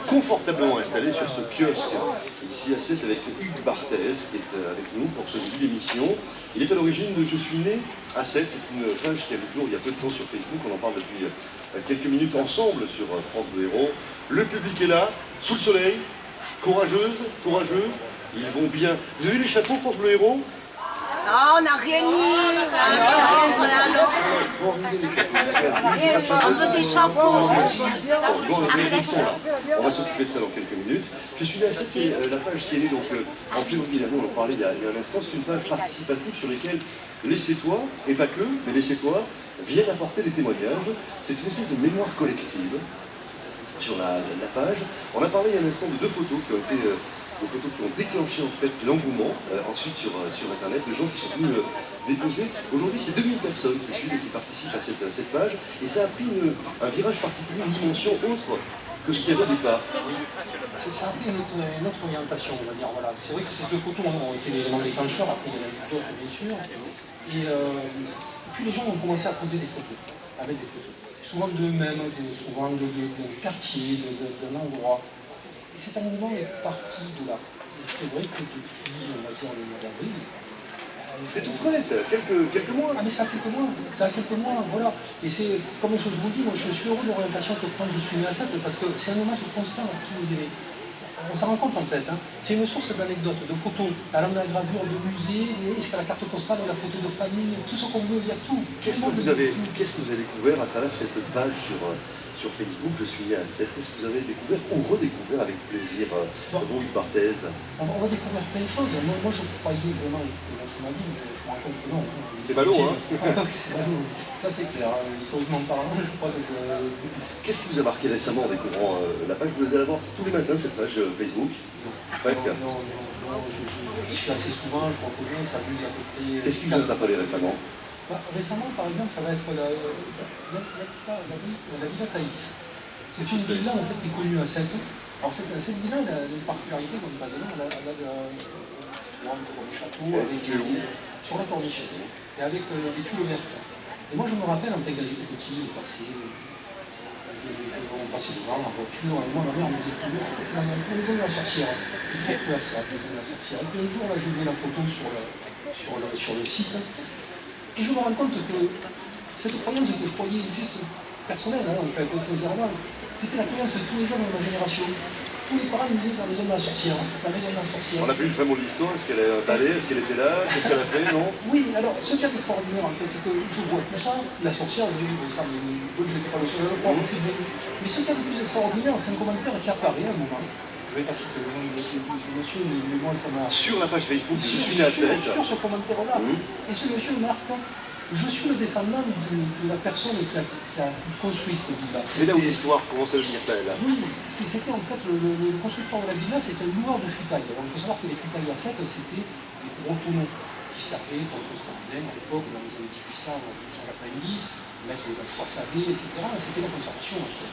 Confortablement installé sur ce kiosque, ici à 7 avec Hugues Barthez, qui est avec nous pour ce début d'émission. Il est à l'origine de Je suis né à 7, c'est une page qui a vu le jour il y a peu de temps sur Facebook, on en parle depuis quelques minutes ensemble sur France Bleu Héros. Le public est là, sous le soleil, courageuse, courageux, ils vont bien. Vous avez vu les chapeaux France Bleu Héros? Ah, on n'a rien mis. On veut des chapeaux. On va s'occuper de ça dans quelques minutes. Je suis là, c'est la page qui est née donc, en février dernier, on en parlait il y a un instant. C'est une page participative sur laquelle les Sétois, et pas que, mais les Sétois, viennent apporter des témoignages. C'est une espèce de mémoire collective sur la page. On a parlé il y a un instant de deux photos qui ont été... des photos qui ont déclenché en fait l'engouement ensuite sur Internet, de gens qui sont venus déposer. Aujourd'hui, c'est 2000 personnes qui suivent et qui participent à cette page, et ça a pris un virage particulier, une dimension autre que ce qu'il y avait au départ. Ça a pris une autre orientation, on va dire. Voilà. C'est vrai que ces deux photos ont été l'élément déclencheur, après il y en a eu d'autres bien sûr. Et puis les gens ont commencé à poser des photos, avec des photos. Souvent d'eux-mêmes, souvent d'un quartier, d'un endroit. Et cet engouement est parti de là. C'est vrai que depuis, on va dire, le mois d'avril. C'est tout frais, ça a quelques mois. Ah mais ça a quelques mois, voilà. Et c'est, comme je vous dis, moi je suis heureux de l'orientation que prend Je suis né à 7 parce que c'est un hommage constant à tous les élèves. On s'en rend compte en fait, hein. C'est une source d'anecdotes, de photos, allant de la gravure de musée, jusqu'à la carte postale, la photo de famille, tout ce qu'on veut, il y a tout. Qu'est-ce que vous avez découvert à travers cette page sur Facebook, Je suis né à 7? Qu'est-ce que vous avez découvert ou redécouvert avec plaisir, vous, Hugues Barthez? On va découvrir plein de choses. Moi je croyais vraiment que ma vie, mais je me rends compte que non. C'est ballot, hein? C'est ballot. Ça c'est clair. Historiquement parlant, je crois que... Qu'est-ce qui vous a marqué récemment en découvrant la page? Vous allez la voir tous les matins, cette page Facebook? Presque. Non, je suis assez souvent, je reconnais, ça m'amuse à peu près... Qu'est-ce qui vous a interpellé récemment? Récemment, par exemple, ça va être la Villa Thaïs. C'est une villa en fait qui est connue à 7. Alors cette villa, elle a une particularité, comme pas de nom, elle a le château sur la corniche, et avec des tuiles vertes. Et moi je me rappelle, en fait, quand j'étais petit, passé devant en voiture, et moi ma mère me disait c'est la maison de la sorcière. C'est très classe, la maison de la sorcière. Et puis un jour, là, j'ai vu la photo sur le site. Et je me rends compte que cette croyance que je croyais juste personnelle, hein, en fait, sincèrement, c'était la croyance de tous les gens de ma génération. Tous les parents me disaient la maison de la sorcière, la maison de la sorcière. On a plus une femme au l'histoire, est-ce qu'elle est allée, est-ce qu'elle était là, qu'est-ce qu'elle a fait, non? Oui, alors ce qui est extraordinaire en fait, c'est que je vois tout ça, la sorcière, je dis ça, mais je n'étais pas le seul à le croire, c'est vrai. Mais ce qui est le plus extraordinaire, c'est un commentaire qui apparaît à un moment. Je vais pas citer le nom du monsieur, mais moi ça m'a... Sur la page Facebook, je suis né à 7. Sur ce commentaire-là. Et ce monsieur marque, je suis le descendant de la personne qui a construit cette villa. C'est là où l'histoire commence à devenir belle. Oui, c'était en fait le constructeur de la villa, c'était un loueur de futailles. Alors, il faut savoir que les futailles à 7, c'était des gros tonneaux qui servaient pour le transport à l'époque, dans les années 1890, mettre les anchois salés, etc. C'était la conservation en fait.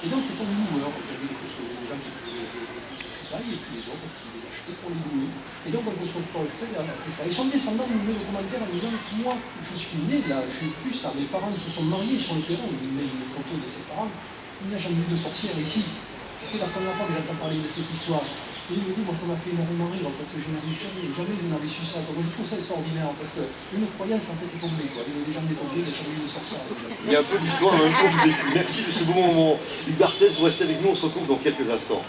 Et donc c'est un loueur, il y avait des gens qui faisaient des futailles et puis les autres qui les achetaient pour les louer. Et donc le constructeur de futailles a fait ça. Et son descendant me met le commentaire en disant moi je suis né là, je n'ai plus ça, mes parents se sont mariés sur le terrain, il met une photo de ses parents, il n'a jamais vu de sorcière ici. C'est la première fois que j'entends parler de cette histoire. Et il me dit, moi ça m'a fait énormément rire parce que je n'avais jamais je n'avais su ça. Donc je trouve ça extraordinaire parce qu'une croyance en fait est tombée. Les gens étaient tombés, il n'a jamais vu de sorcière. Il y a un peu d'histoire en même temps du vécu. Merci de ce beau moment. Hugues Barthez, vous restez avec nous, on se retrouve dans quelques instants.